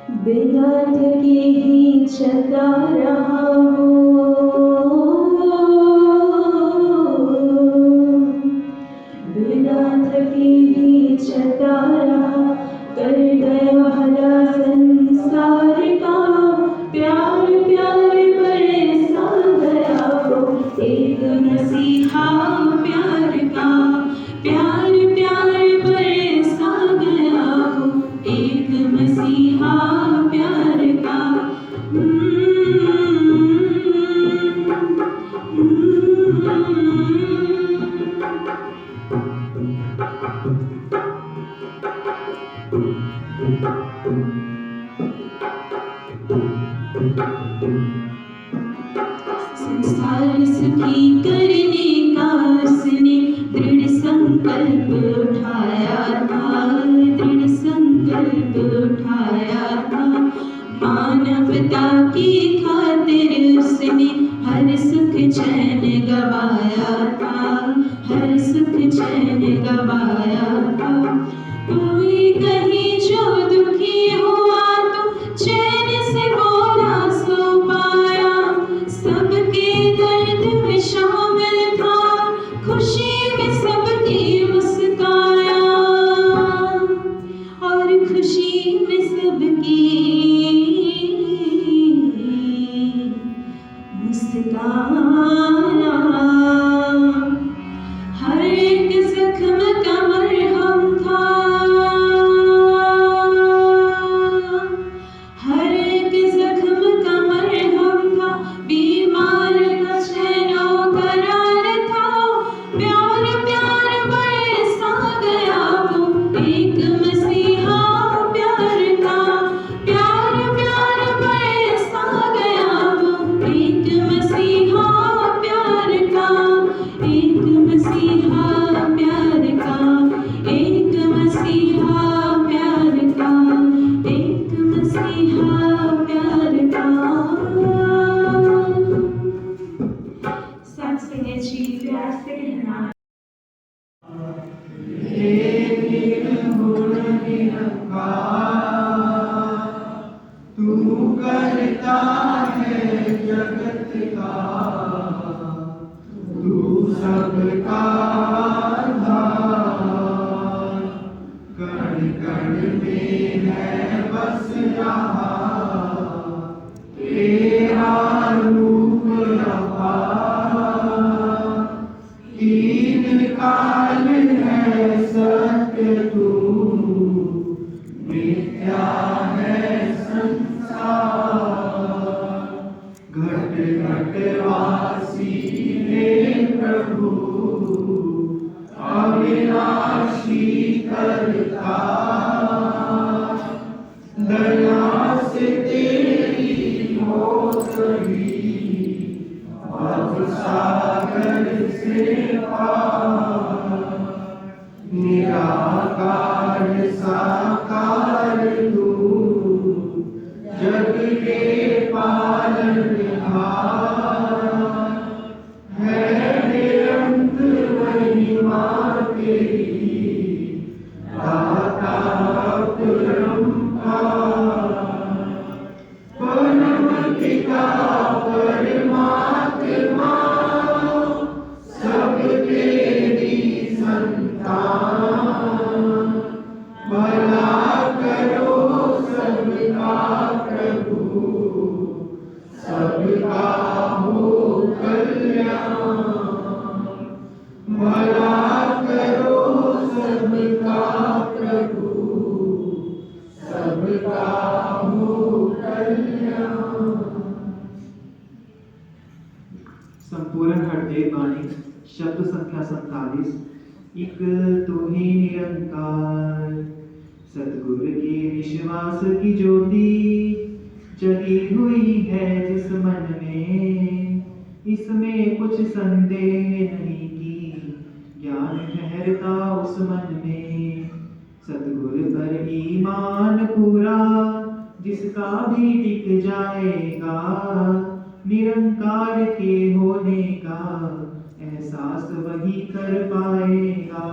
बिना थके ही चलता रहा बिना थके ही चलता रहा कर गया भला संसार का प्यार प्यार बरसा गया वो एक मसीहा प्यार का प्यार प्यार बरसा गया वो एक मसीहा प्यार का संसार सुखी करने का उसने दृढ़ संकल्प उठाया था दृढ़ संकल्प उठाया था मानवता की खातिर उसने हर सुख चैन गवाया था हर सुख चैन गवाया था कोई कहीं जो दुखी हुआ तो चैन से बोला सो पाया सबके दर्द में शामिल था खुशी में सबकी मुस्काया और खुशी में सबकी मुस्काया हर एक जख्म का मरहम था हर एक जख्म का मरहम था बीमार का चैनो करार था प्यार प्यार बरसा गया वो एक मसीहा प्यार का प्यार प्यार बरसा गया वो एक मसीहा प्यार का एक मसीहा प्यार का एक मसीहा प्यार का एक मसीहा प्यार का सब सिंगे जी प्यार से कहना तू करता है जगत का तू सबका आधार कण कण में है बस रहा तेरा रूप अपार तीन काल है सत्य तू मिथ्या है घट घट वासी हे प्रभु अविनाशी करता दया से तेरी हो सभी भव सागर से पार निराकार साकार तू जग के पालनहार है निरंत महिमा तेरी दाता परम्पार परम पिता परमात्मा सब तेरी संतान भला करो सबका प्रभु सबका हो कल्याण भला करो सबका प्रभु सबका हो कल्याण। संपूर्ण हरदेव वाणी शब्द संख्या 47 एक तो ही निरंकार सतगुरु के विश्वास की ज्योति जगी हुई है जिस मन में इसमें कुछ संदेह नहीं कि ज्ञान ठहरता उस मन में सतगुरु पर ईमान पूरा जिसका भी टिक जाएगा निरंकार के होने का एहसास वही कर पाएगा।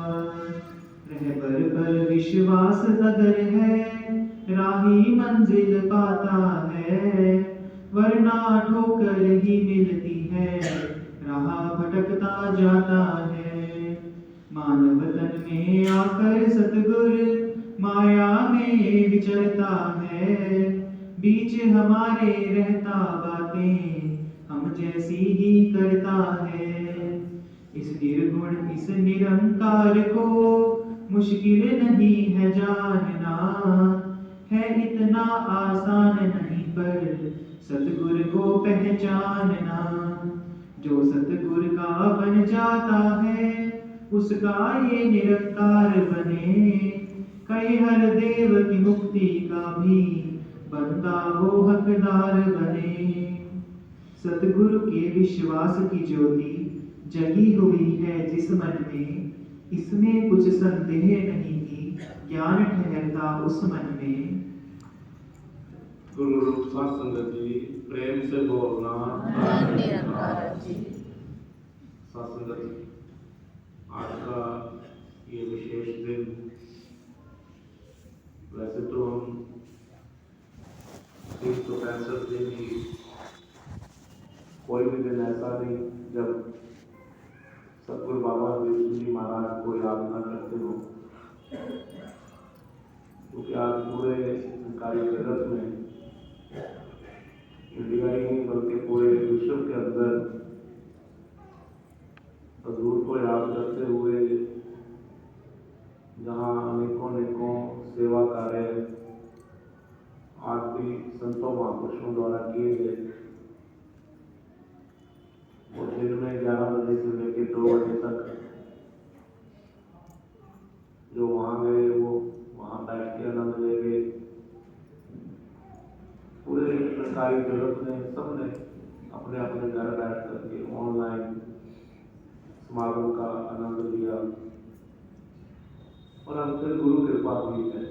रहबर पर विश्वास अगर है राही मंजिल पाता है, वरना ठोकर ही मिलती है, राह भटकता जाता है। मानव तन में आकर सतगुर माया में विचरता है, बीच हमारे रहता बातें हम जैसी ही करता है। इस निर्गुण इस निरंकार को मुश्किल नहीं है जानना, है इतना आसान नहीं पर सतगुर को पहचानना। जो सतगुर का बन जाता है उसका ये निरंकार बने, कई हर देव की मुक्ति का भी बंदा हो हकदार बने। सतगुरु के विश्वास की ज्योति जगी हुई है जिस मन में, इसमें कुछ संदेह नहीं कि ज्ञान ठहरता उस मन में। गुरु रूप साथ संगत जी, प्रेम से बोलना साथ संगत जी। आज का ये विशेष दिन, वैसे तो हम 365 दिन ही, कोई भी दिन ऐसा नहीं जब सतगुरु बाबा विष्णु जी महाराज को याद न करते हो, क्योंकि आज पूरे कार्य जगत में, इंडिया ही नहीं बल्कि पूरे विश्व के अंदर हजूर को याद करते हुए जहाँ अनेकों अनेकों सेवा कार्य आज भी संतों महापुरुषों द्वारा किए गए, और दिन में 11 बजे से लेकर 2 बजे तक जो वहाँ गए वो वहाँ बैठ के आनंद ले गए। पूरे सरकारी जगत ने सबने अपने अपने घर बैठ करके ऑनलाइन समागम का आनंद लिया, और हम फिर गुरु कृपा भी है,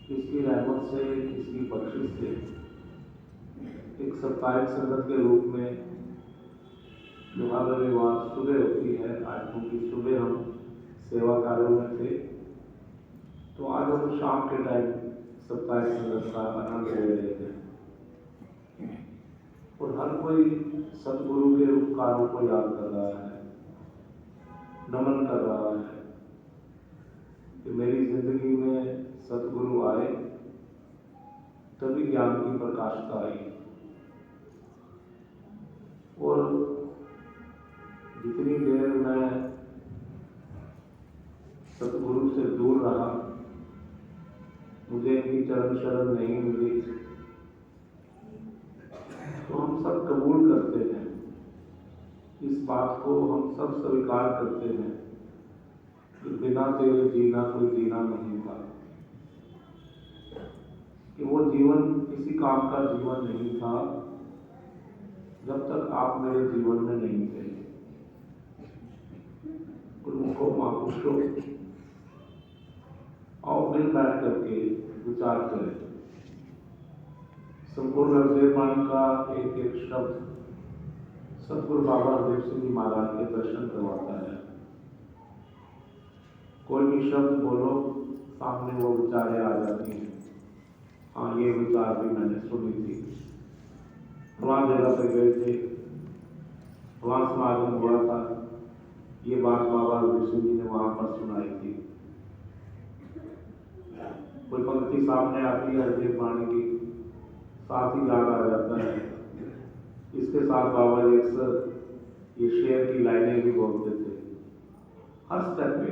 इसकी रहमत से, इसकी बख्शिश से एक साप्ताहिक संगत के रूप में जो हर रविवार सुबह होती है, आज क्योंकि सुबह हम सेवा कार्यों में थे, तो आज हम शाम के टाइम साप्ताहिक संगत का आनंद ले रहे थे, और हर कोई सतगुरु के उपकारों को याद कर रहा है, नमन कर रहा है कि मेरी जिंदगी में सतगुरु आए तभी ज्ञान की प्रकाशता आई। और जितनी देर मैं सतगुरु से दूर रहा, मुझे इनकी चरण शरण नहीं मिली, तो हम सब कबूल करते हैं, इस बात को हम सब स्वीकार करते हैं कि बिना तेरे जीना कोई जीना नहीं था, कि वो जीवन किसी काम का जीवन नहीं था जब तक आप मेरे जीवन में नहीं थे। उनको महापुरुषों और मिल बैठ करके विचार करें। संपूर्ण अवधेयवाणी का एक एक शब्द सतगुरु बाबा हरदेव सिंह जी महाराज के दर्शन करवाता है। कोई भी शब्द बोलो, सामने वो विचारें आ जाती हैं। हाँ, ये विचार भी मैंने सुनी थी, वहाँ जगह पे गए थे, वहाँ समागम हुआ था, ये बात बाबा हरदेव सिंह जी ने वहाँ पर सुनाई थी। कोई पंक्ति सामने आती है हरदेव वाणी की, साथ ही याद आ जाता है। इसके साथ बाबा जी अक्सर ये शेर की लाइनें भी बोलते थे हर स्टेप पे।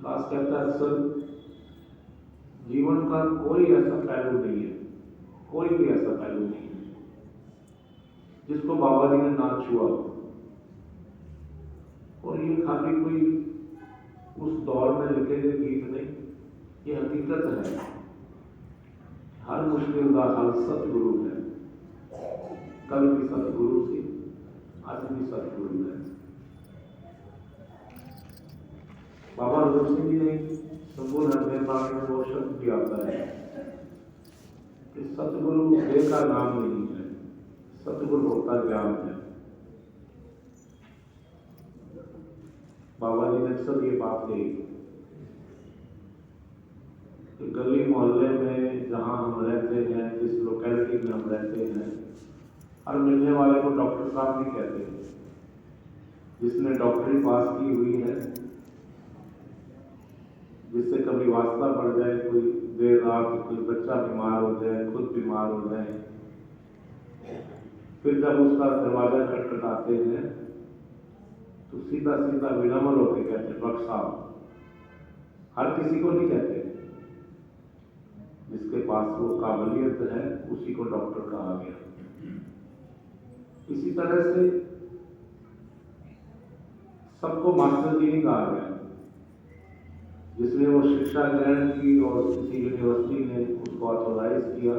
लास्ट कहता है, अक्सर जीवन का कोई ऐसा पहलू नहीं है, कोई भी ऐसा पहलू नहीं है जिसको बाबा जी ने ना छुआ हो। और ये खाली कोई उस दौर में लिखे गए गीत नहीं, ये हकीकत है। हर मुश्किल का हल सतगुरु है। कल भी सतगुरु से, आज भी सतगुरु है। बाबा हरदेव सिंह जी ने संपूर्ण अवधेयवाणी में वो शब्द भी आता है कि सतगुरु देह का नाम नहीं है, सतगुरु होता ज्ञान है। बाबा जी ने अक्सर ये बात कही कि गली मोहल्ले में जहाँ हम रहते हैं, जिस लोकेलिटी में हम रहते हैं, हर मिलने वाले को डॉक्टर साहब भी कहते हैं। जिसने डॉक्टरी पास की हुई है, जिससे कभी वास्ता पड़ जाए, कोई देर रात कोई बच्चा बीमार हो जाए, खुद बीमार हो जाए, फिर जब उसका दरवाजा खटखटाते हैं तो सीधा सीधा विनम्र होकर कहते हैं डॉक्टर साहब। हर किसी को नहीं कहते, जिसके पास वो काबिलियत है उसी को डॉक्टर कहा गया। इसी तरह से सबको मास्टर जी नहीं कहा गया। जिसने वो शिक्षा ग्रहण की और किसी यूनिवर्सिटी ने उसको ऑथोराइज किया,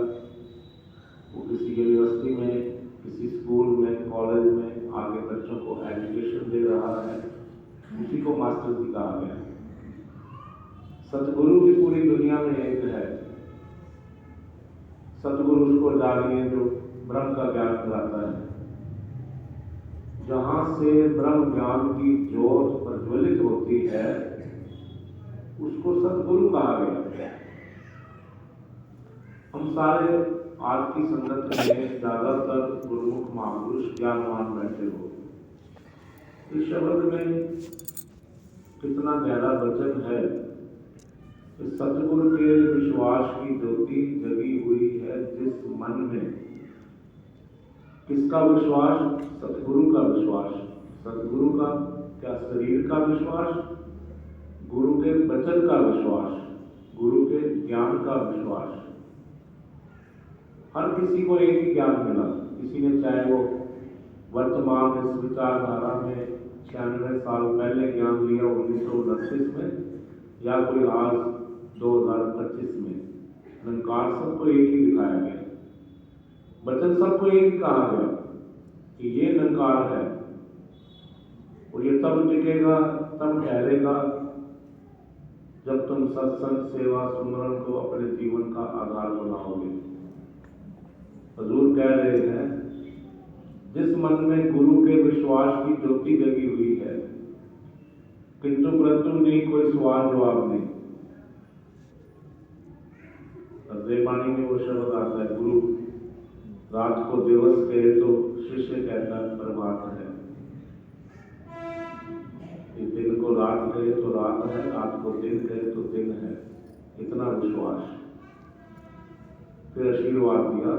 वो किसी यूनिवर्सिटी में, किसी स्कूल में, कॉलेज में आगे बच्चों को एजुकेशन दे रहा है, उसी को मास्टर जी कहा गया। सतगुरु भी पूरी दुनिया में एक है। सतगुरु उसको जानिए जो ब्रह्म का ज्ञान कराता है। जहां से ब्रह्म ज्ञान की ज्योत प्रज्वलित होती है उसको सतगुरु कहा गया। हम सारे आज की संगत में ज्यादातर गुरुमुख महापुरुष ज्ञानवान बैठे हो। इस शब्द में कितना गहरा वचन है। इस सतगुरु के विश्वास की ज्योति जगी हुई है जिस मन में। किसका विश्वास? सतगुरु का विश्वास। सतगुरु का क्या शरीर का विश्वास? गुरु के वचन का विश्वास, गुरु के ज्ञान का विश्वास। हर किसी को एक ही ज्ञान मिला। किसी ने चाहे वो वर्तमान इस विचारधारा में 96 साल पहले ज्ञान लिया 1929 में, या कोई आज 2025 में, निरंकार सबको एक ही दिखाया गया। वचन सबको एक ही कहा गया कि ये निरंकार है और ये तब टिकेगा, तब ठहरेगा जब तुम सत्संग, सेवा, सुमरन को अपने जीवन का आधार बनाओगे। हजूर कह रहे हैं जिस मन में गुरु के विश्वास की ज्योति जगी हुई है, किंतु परंतु नहीं, कोई सवाल जवाब नहीं। देवानी में वो शब्द आता है, गुरु रात को दिवस कहे तो शिष्य कहता प्रभात है। दिन को रात कहे तो रात है, रात को दिन कहे तो दिन है। इतना विश्वास। फिर आशीर्वाद दिया,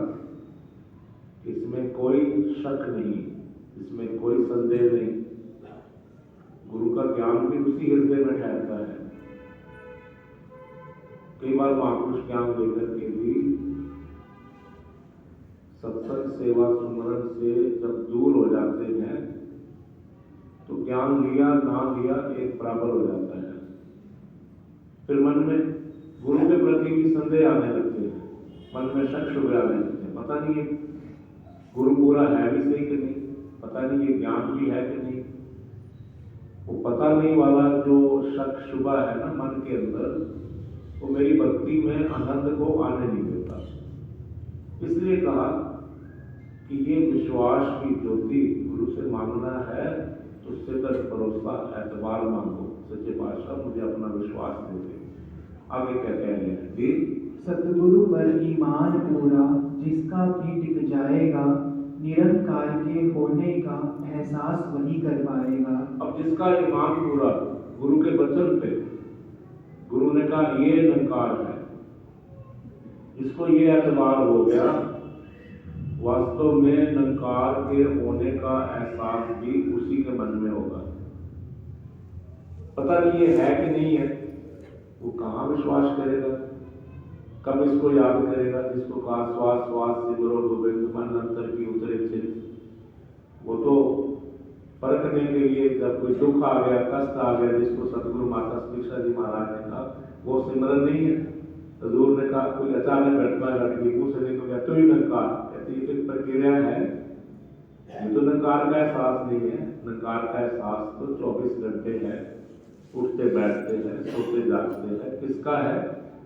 इसमें कोई शक नहीं, इसमें कोई संदेह नहीं। गुरु का ज्ञान भी उसी हृदय में ठहरता है। कई बार महापुरुष ज्ञान लेकर के भी सत्संग, सेवा, सुमरन से जब दूर हो जाते हैं तो ज्ञान लिया ना लिया एक बराबर हो जाता है। फिर मन में गुरु के प्रति भी संदेह आने लगते हैं, मन में शक शुभ आने लगते हैं। पता नहीं ये गुरु पूरा है भी सही कि नहीं, पता नहीं ये ज्ञान भी है कि नहीं। वो पता नहीं वाला जो शक शुभा है ना मन के अंदर, वो मेरी भक्ति में आनंद को आने नहीं देता। इसलिए कहा कि ये विश्वास की ज्योति गुरु से मांगना है तो सिद्ध भरोसा एतबार मांगो। सच्चे पातशाह मुझे अपना विश्वास दे दे। आगे क्या कह रहे हैं जी? सतगुरु पर ईमान पूरा जिसका भी टिक जाएगा, निरंकार के होने का एहसास वही कर पाएगा। अब जिसका ईमान पूरा गुरु के वचन पे, गुरु ने कहा ये निरंकार है, जिसको ये एतबार हो गया, वास्तव में निरंकार के होने का एहसास भी उसी के मन में होगा। पता नहीं ये है कि नहीं है, वो कहाँ विश्वास करेगा, कब इसको याद करेगा? जिसको कहा श्वास श्वास सिमरो गोविंद मन अंतर की उतरे चिन्ह। वो तो परखने के लिए जब कोई दुख आ गया, कष्ट आ गया, जिसको सतगुरु माता शिक्षा जी महाराज ने कहा, वो सिमरन नहीं है। हजूर ने कहा कोई अचानक घटना घट गई, पूछने को गया तो ही निरंकार, कहती एक प्रक्रिया है। ये तो निरंकार का एहसास नहीं है। निरंकार का एहसास तो 24 घंटे है, उठते बैठते हैं, सोते जागते हैं। किसका है?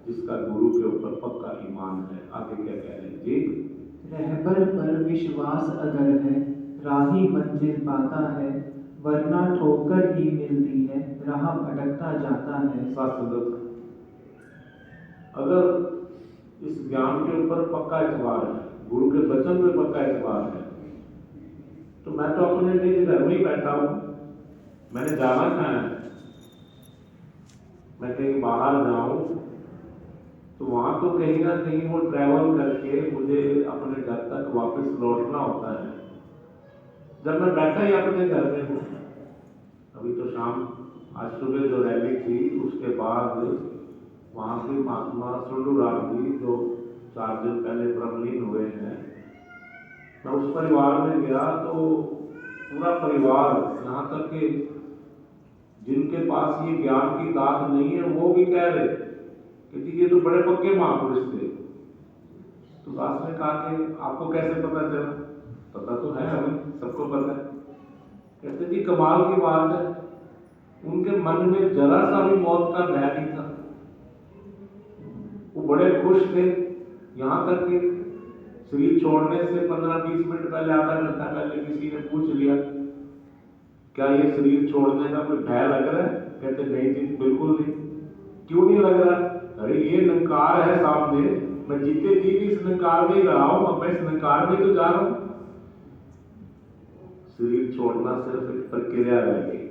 जिसका गुरु के ऊपर पक्का ईमान है। आगे क्या कह रहे हैं जी? रहबर पर विश्वास अगर है, राही मंजिल पाता है, वरना ठोकर ही मिलती है, राह भटकता जाता है। साथ अगर इस ज्ञान के ऊपर पक्का एतबार है, गुरु के वचन में पक्का एतबार है, तो मैं तो अपने लिए घर में ही बैठा हूँ, मैंने जाना कहाँ है? मैं कहीं बाहर जाऊँ तो वहाँ तो कहीं ना कहीं वो ट्रैवल करके मुझे अपने घर तक वापस लौटना होता है। जब मैं बैठा ही अपने घर में हूँ, अभी तो शाम, आज सुबह जो रैली थी उसके बाद वहाँ के महात्मा सुल्लूराम जी जो 4 दिन पहले ब्रह्मलीन हुए हैं, मैं उस परिवार में गया तो पूरा परिवार, यहाँ तक कि जिनके पास ये ज्ञान की दात नहीं है वो भी कह रहे कि जी ये तो बड़े पक्के महापुरुष थे। तो दास ने कहा कि आपको कैसे पता चला? पता तो है, हमें सबको पता है। कहते जी कमाल की बात है, उनके मन में जरा सा भी मौत का भय नहीं था, वो बड़े खुश थे। यहाँ तक कि शरीर छोड़ने से 15-20 मिनट पहले, आधा घंटा पहले किसी ने पूछ लिया क्या ये शरीर छोड़ने का कोई भय लग रहा है? कहते नहीं जी बिल्कुल नहीं। क्यों नहीं लग रहा? अरे ये निंकार है सामने, मैं जीते जी भी इस निंकार में ही रहा हूं, अब मैं इस निंकार में तो जा रहा हूं। शरीर छोड़ना सिर्फ एक प्रक्रिया रह गई।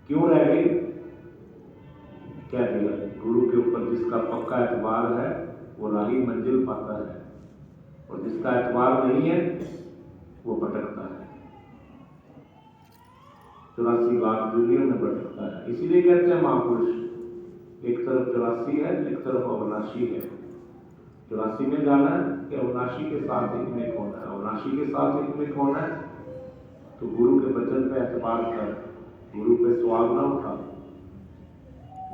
क्यों रह गई? क्या दिया? गुरु के ऊपर जिसका पक्का एतबार है वो राही मंजिल पाता है, और जिसका एतबार नहीं है वो भटकता है, 84 लाख दुनिया में भटकता है। इसीलिए कहते हैं महापुरुष, एक तरफ 84 है, एक तरफ अविनाशी है। 84 में जाना है कि अविनाशी के साथ एक में होना है, अविनाशी के साथ एक में होना है तो गुरु के वचन पे एतबार कर, गुरु पे सवाल ना उठा,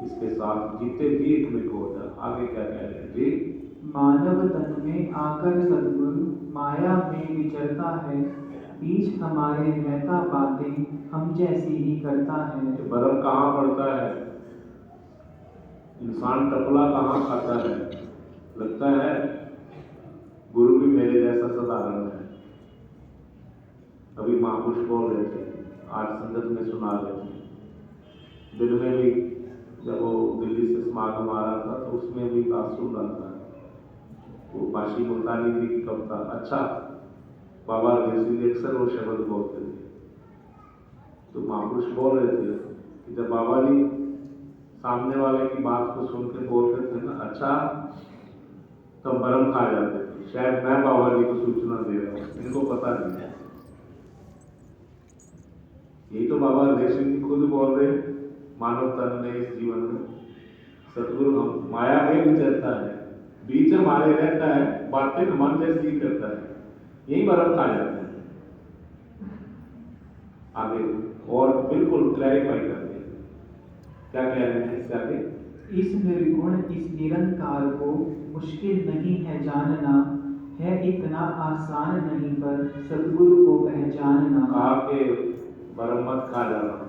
इसके साथ जीते जी एक में हो जा। आगे क्या कह रहे हैं जी? मानव तन में आकर सद्गुरु माया में विचरता है, बीच हमारे रहता बातें हम जैसी ही करता है। तो भरम कहाँ पड़ता है? इंसान टपला कहाँ खाता है? लगता है गुरु भी मेरे जैसा साधारण है। अभी महापुरुष बोल रहे थे, आज संगत में सुना रहे थे, दिन में भी जब वो दिल्ली से समागम आ रहा था तो उसमें भी बात सुन रहा था। वो बाशी मुल्तानी जी की कविता, अच्छा बाबा ऋषि जी अक्सर वो शब्द बोलते थे, तो महापुरुष बोल रहे थे कि जब बाबा जी सामने वाले की बात को सुन के बोलते थे ना, अच्छा, तो बरम खा जाते थे, शायद मैं बाबा जी को सूचना दे रहा हूँ, इनको पता नहीं है। यही तो बाबा ऋषि जी खुद बोल रहे, मानव तन में इस जीवन में सतगुरु हम माया में विचरता है, बीच हमारे रहता है, बातें मन जैसी ही करता है, यही बर्फ खा जाते हैं। आगे और बिल्कुल क्लैरिफाई कर दिया, क्या कह रहे हैं इससे आगे? इस निर्गुण इस निरंकार को मुश्किल नहीं है जानना, है इतना आसान नहीं पर सद्गुरु को पहचानना। कहा के बर्फ मत खा जाना,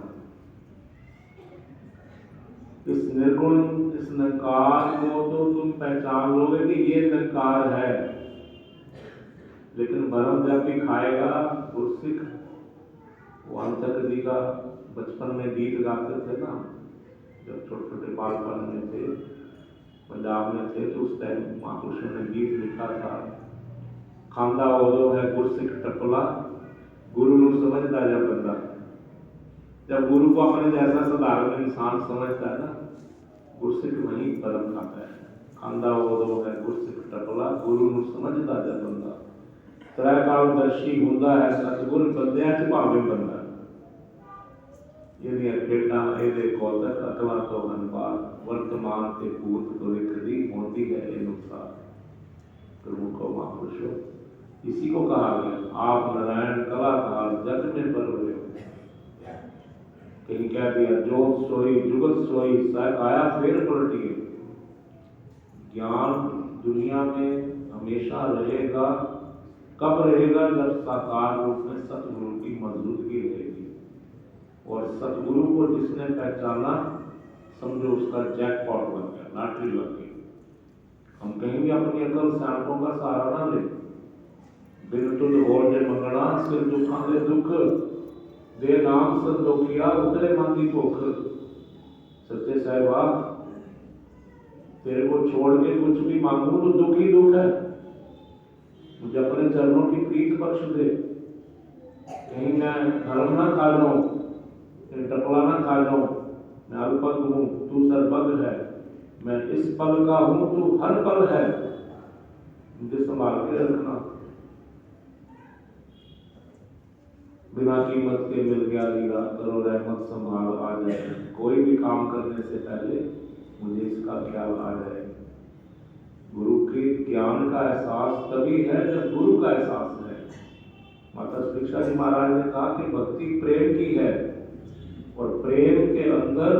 इस निर्गुण इस निरंकार को तो तुम पहचान लोगे कि ये निरंकार है, लेकिन बरम जब भी खाएगा, गुरसिख वांचक जी का बचपन में गीत गाते थे ना, जब छोटे छोटे बालपन में थे, पंजाब में थे, तो उस टाइम महापुरुषों ने गीत लिखा था, खांदा ओदो है गुरसिख टपला, गुरु नू समझदा जब बंदा। जब गुरु को अपने जैसा साधारण इंसान समझता है ना, गुरसिख वही बरम खाता है। खांदा ओदो है गुरसिख टपला, गुरु नू समझदा जब बंदा। त्रैकालदर्शी हुंदा है सतगुर, बंदियां च भावें बंदा। ਇਹਦੀਆਂ ਖੇਡਾਂ ਇਹਦੇ ਕੌਤਕ ਅਕਲਾਂ ਤੋਂ ਅਨੁਸਾਰ वर्तमान के भूत भविष्य दी होती है ये नुकसान। प्रमुखों महापुरुषों, इसी को कहा गया आप नारायण कलाकार जग में पर हुए हो। कहीं कह दिया जोत सोई जुगत सोई सह आया फिर पलटिए। ज्ञान दुनिया में हमेशा रहेगा, कब रहेगा? जब साकार रूप में सतगुरु की मौजूदगी रहेगी, और सतगुरु को जिसने पहचाना समझो उसका जैकपॉट लग गया, लॉटरी लग गई। हम कहीं भी अपनी अकल सियाणपों का सहारा ना ले। बिन तुझ होर जे मंगना सिर दुखां दे दुख, दे नाम संतोखिया उतरे मन दी भुख। सच्चे साहिबा तेरे को छोड़ के कुछ भी मांगू तो दुख ही दुख है। मुझे अपने चरणों की प्रीत बख्श दे। कहीं मैं धर्म ना खा जाऊं, कहीं टकला ना खा जाऊं। मैं अल्पज्ञ हूं, तू सर्वज्ञ है। मैं इस पल का हूं, तू हर पल है। मुझे संभाल के रखना। बिना कीमत के मिल गया लीला, करो रहमत संभाल आ जाए। कोई भी काम करने से पहले मुझे इसका ख्याल आ जाए। गुरु के ज्ञान का एहसास तभी है जब गुरु का एहसास है। माता शिक्षा जी महाराज ने कहा कि भक्ति प्रेम की है, और प्रेम के अंदर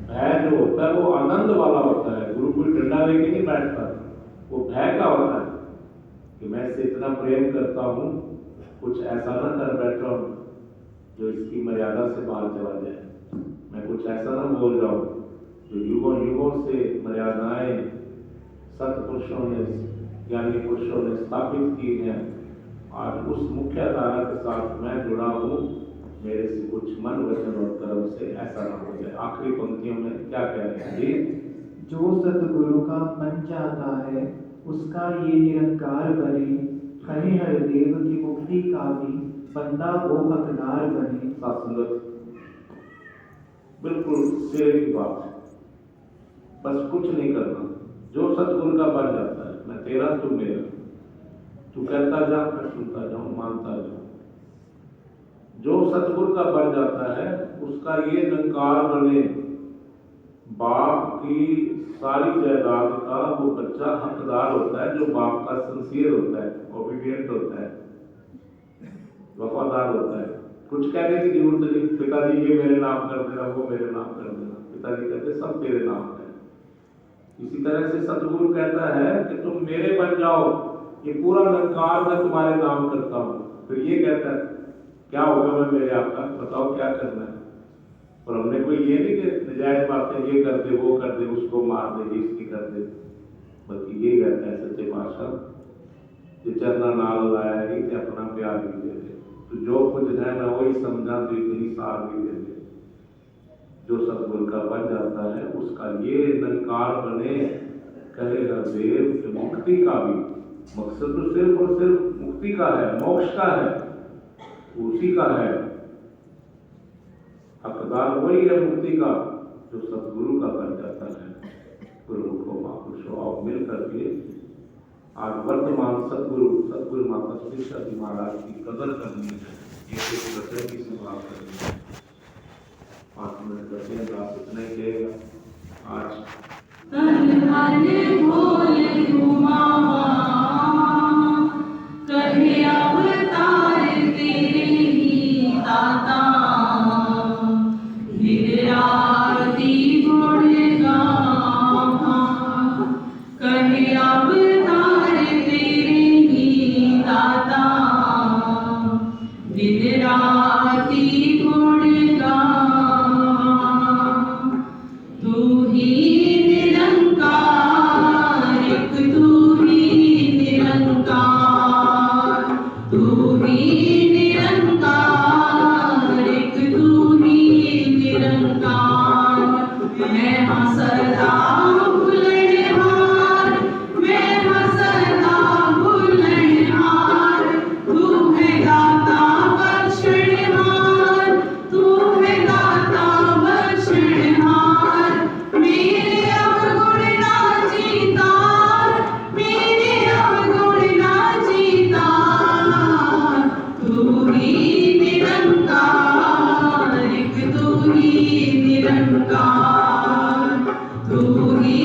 भय जो होता है वो आनंद वाला होता है। गुरु कोई डंडा लेके नहीं बैठता, वो भय का होता है कि मैं इससे इतना प्रेम करता हूँ, कुछ ऐसा ना कर बैठा हूँ जो इसकी मर्यादा से बाहर चला जाए। मैं कुछ ऐसा ना बोल जाऊँ जो युगों युगों से मर्यादाएं सत्पुरुषों ने, ज्ञानी पुरुषों ने स्थापित की हैं। आज उस मुख्य धारा के साथ मैं जुड़ा हूँ। मेरे से कुछ मन वचन और कर्म से ऐसा ना हो जाए। आखिरी पंक्तियों में क्या कह रहे हैं जी? जो सतगुरु का बन जाता है उसका ये निरंकार बने। कहे हर देव की मुक्ति का भी बंदा वो हकदार बने। सत्संगत बिल्कुल सिरे की बात है। बस कुछ नहीं करना। जो सतगुरु का बन जाता है, मैं तेरा तू मेरा, तू कहता जा मैं सुनता जाऊं, मानता जाऊं। जो सतगुरु का बन जाता है उसका ये निरंकार बने। बाप की सारी जायदाद का वो बच्चा हकदार होता है, जो बाप का सिंसियर होता है, ओबीडिएंट होता है, वफादार होता है। कुछ कहने की जरूरत नहीं। पिताजी ये मेरे नाम कर देना, वो मेरे नाम कर देना। पिताजी कहते सब तेरे नाम है। इसी तरह से सतगुरु कहता है कि तुम मेरे बन जाओ, ये पूरा निरंकार मैं तुम्हारे नाम करता हूँ। फिर ये कहता है क्या होगा मैं मेरे आपका, बताओ क्या करना है। और हमने कोई ये नहीं कि नजायज बातें ये कर दे, वो कर दे, उसको मार दे, इसकी कर दे। बल्कि ये कहता है सच्चे पातशाह कि चरना नाल लाया ही कि अपना प्यार भी दे दे। तो जो कुछ है मैं वही समझा, तो इतनी सार भी दे दे। जो सतगुरु का बन जाता है उसका ये निरंकार बने। कहे देव कि मुक्ति का भी मकसद तो सिर्फ और सिर्फ मुक्ति का है, मोक्ष का है, उसी का है। हकदार वही है मुक्ति का जो सतगुरु का बन जाता है। गुरु को महापुरुषों आप मिल करके आज वर्तमान सतगुरु माता शिक्षा जी महाराज की कदर करनी है। ये वचन की संभाल करनी है। 5 मिनट बचे, दास इतना ही कहेगा आज। कहे अवतार तेरे ही दाता, विराती गुण गावा। कहे अवतार तेरे ही दाता, विराती गुण गावा। तू ही निरंकार, एक तू ही निरंकार, तू ही निरंकार, एक तू ही निरंकार। मैं हाँ सदा भूलनहार, मैं हाँ सदा भूलनहार। तू है दाता बख्शनहार, तू है दाता बख्शनहार। मेरे अवगुण ना जीता, मेरे अवगुण ना जीता। तू ही निरंकार, एक तू ही निरंकार, तू ही